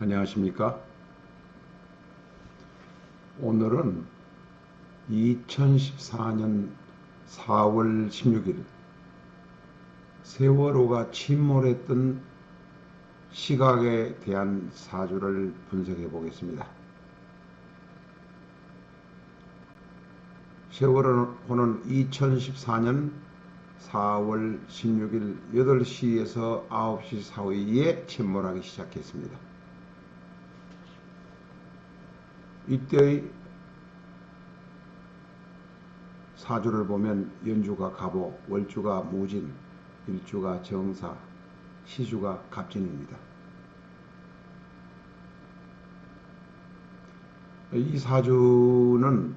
안녕하십니까? 오늘은 2014년 4월 16일 세월호가 침몰했던 시각에 대한 사주를 분석해 보겠습니다. 세월호는 2014년 4월 16일 8시에서 9시 사이에 침몰하기 시작했습니다. 이때의 사주를 보면 연주가 갑오, 월주가 무진, 일주가 정사, 시주가 갑진입니다. 이 사주는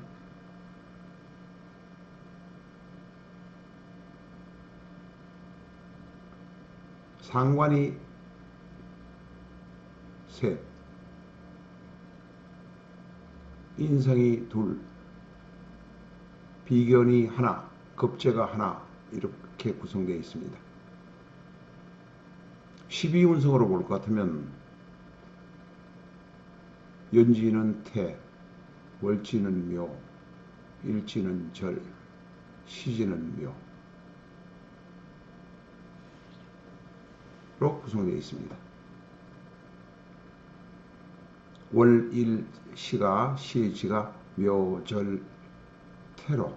상관이 셋, 인성이 둘, 비견이 하나, 겁재가 하나 이렇게 구성되어 있습니다. 12운성으로 볼 것 같으면 연지는 태, 월지는 묘, 일지는 절, 시지는 묘로 구성되어 있습니다. 월, 일, 시가, 시지가 묘, 절, 태로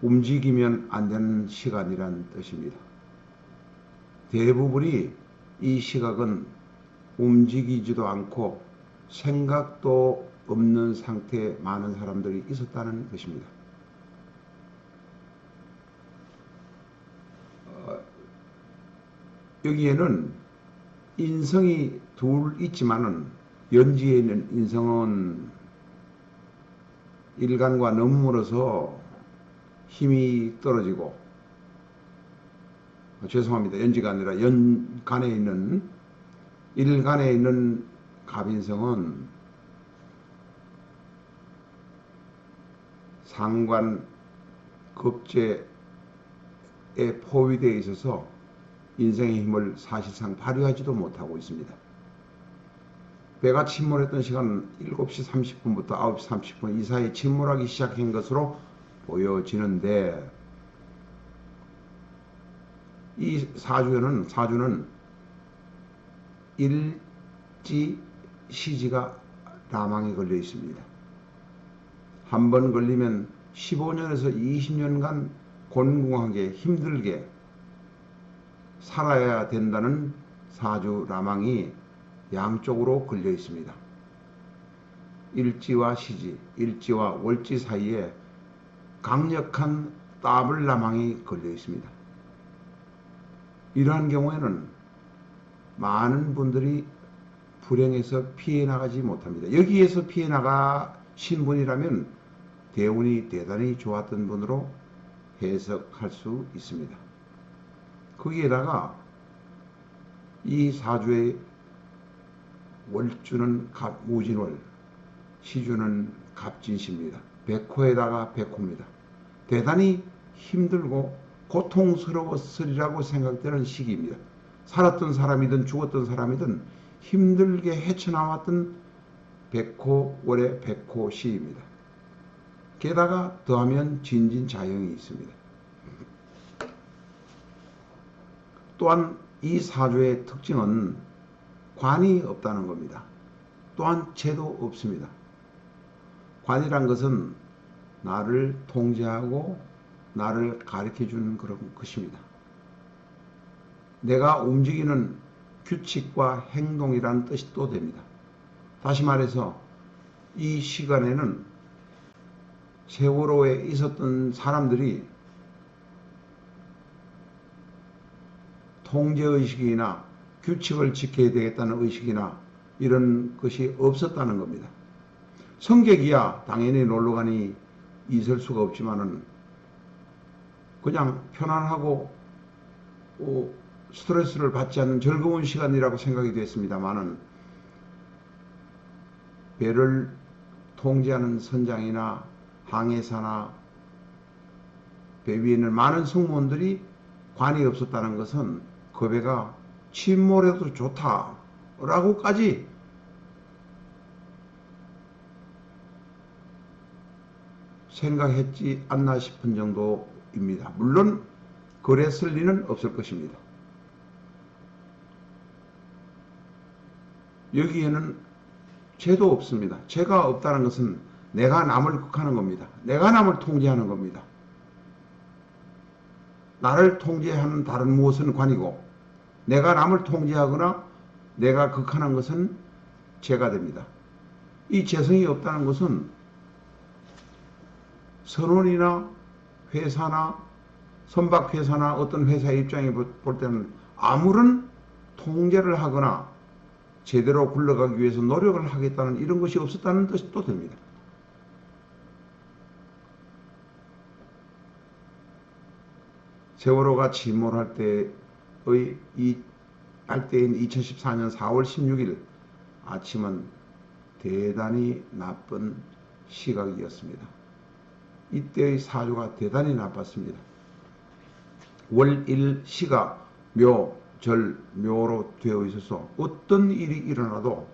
움직이면 안 되는 시간이란 뜻입니다. 대부분이 이 시각은 움직이지도 않고 생각도 없는 상태에 많은 사람들이 있었다는 것입니다. 여기에는 인성이 둘 있지만은 연지에 있는 인성은 일간과 너무 멀어서 힘이 떨어지고, 죄송합니다. 연지가 아니라 연간에 있는 일간에 있는 갑인성은 상관 겁재에 포위되어 있어서 인생의 힘을 사실상 발휘하지도 못하고 있습니다. 배가 침몰했던 시간은 7시 30분부터 9시 30분 이 사이에 침몰하기 시작한 것으로 보여지는데, 이 사주는 일지, 시지가 라망에 걸려 있습니다. 한 번 걸리면 15년에서 20년간 곤궁하게 힘들게 살아야 된다는 사주 라망이 양쪽으로 걸려 있습니다. 일지와 시지, 일지와 월지 사이에 강력한 더블 라망이 걸려 있습니다. 이러한 경우에는 많은 분들이 불행해서 피해 나가지 못합니다. 여기에서 피해 나가신 분이라면 대운이 대단히 좋았던 분으로 해석할 수 있습니다. 거기에다가 이 사주의 월주는 무진월, 시주는 갑진시입니다. 백호에다가 백호입니다. 대단히 힘들고 고통스러웠으리라고 생각되는 시기입니다. 살았던 사람이든 죽었던 사람이든 힘들게 헤쳐나왔던 백호월의 백호시입니다. 게다가 더하면 진진자형이 있습니다. 또한 이 사주의 특징은 관이 없다는 겁니다. 또한 재도 없습니다. 관이란 것은 나를 통제하고 나를 가르쳐 주는 그런 것입니다. 내가 움직이는 규칙과 행동이라는 뜻이 또 됩니다. 다시 말해서 이 시간에는 세월호에 있었던 사람들이 통제의식이나 규칙을 지켜야 되겠다는 의식이나 이런 것이 없었다는 겁니다. 성객이야 당연히 놀러가니 있을 수가 없지만은 그냥 편안하고 스트레스를 받지 않는 즐거운 시간이라고 생각이 됐습니다만은 배를 통제하는 선장이나 항해사나 배 위에 있는 많은 승무원들이 관이 없었다는 것은 그 배가 침몰해도 좋다, 라고까지 생각했지 않나 싶은 정도입니다. 물론 그랬을 리는 없을 것입니다. 여기에는 죄도 없습니다. 죄가 없다는 것은 내가 남을 극하는 겁니다. 내가 남을 통제하는 겁니다. 나를 통제하는 다른 무엇은 관이고 내가 남을 통제하거나 내가 극하는 것은 죄가 됩니다. 이 죄성이 없다는 것은 선원이나 회사나 선박회사나 어떤 회사의 입장에 볼 때는 아무런 통제를 하거나 제대로 굴러가기 위해서 노력을 하겠다는 이런 것이 없었다는 뜻도 됩니다. 세월호가 침몰할 때인 2014년 4월 16일 아침은 대단히 나쁜 시각이었습니다. 이때의 사주가 대단히 나빴습니다. 월일 시가 묘, 절, 묘로 되어 있어서 어떤 일이 일어나도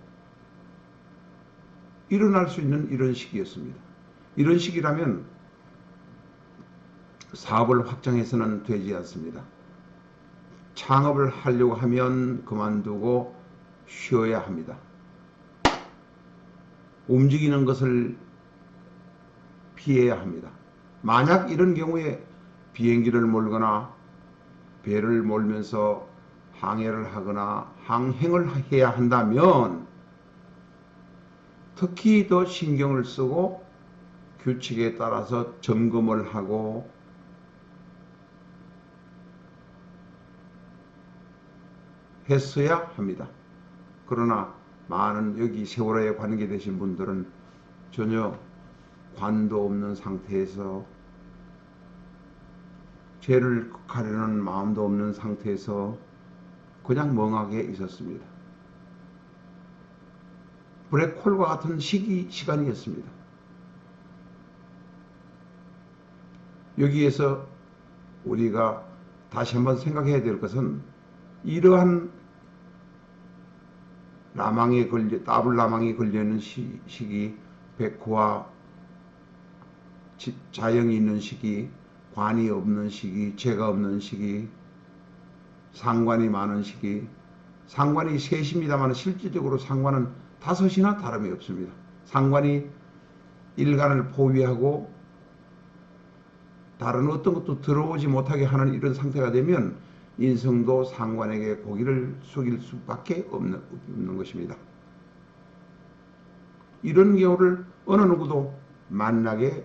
일어날 수 있는 이런 시기였습니다. 이런 시기라면 사업을 확장해서는 되지 않습니다. 창업을 하려고 하면 그만두고 쉬어야 합니다. 움직이는 것을 피해야 합니다. 만약 이런 경우에 비행기를 몰거나 배를 몰면서 항해를 하거나 항행을 해야 한다면 특히 더 신경을 쓰고 규칙에 따라서 점검을 하고 했어야 합니다. 그러나 많은 여기 세월호에 관계되신 분들은 전혀 관도 없는 상태에서 죄를 극하려는 마음도 없는 상태에서 그냥 멍하게 있었습니다. 블랙홀과 같은 시간이었습니다. 여기에서 우리가 다시 한번 생각해야 될 것은 이러한 따블라망이 걸려있는 시기, 백호와 자영이 있는 시기, 관이 없는 시기, 죄가 없는 시기, 상관이 많은 시기, 상관이 셋입니다만 실질적으로 상관은 5이나 다름이 없습니다. 상관이 일간을 포위하고 다른 어떤 것도 들어오지 못하게 하는 이런 상태가 되면 인성도 상관에게 고개를 숙일 수밖에 없는 것입니다. 이런 경우를 어느 누구도 만나게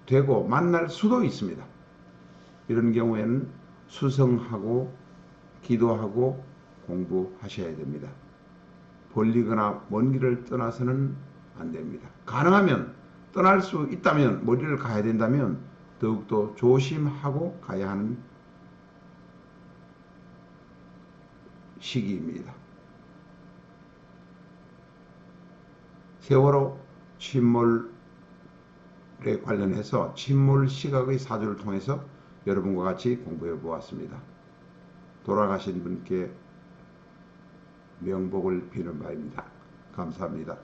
되고 만날 수도 있습니다. 이런 경우에는 수성하고 기도하고 공부하셔야 됩니다. 벌리거나 먼 길을 떠나서는 안 됩니다. 가능하면 떠날 수 있다면 머리를 가야 된다면 더욱더 조심하고 가야 하는 시기입니다. 세월호 침몰에 관련해서 침몰 시각의 사주를 통해서 여러분과 같이 공부해 보았습니다. 돌아가신 분께 명복을 비는 바입니다. 감사합니다.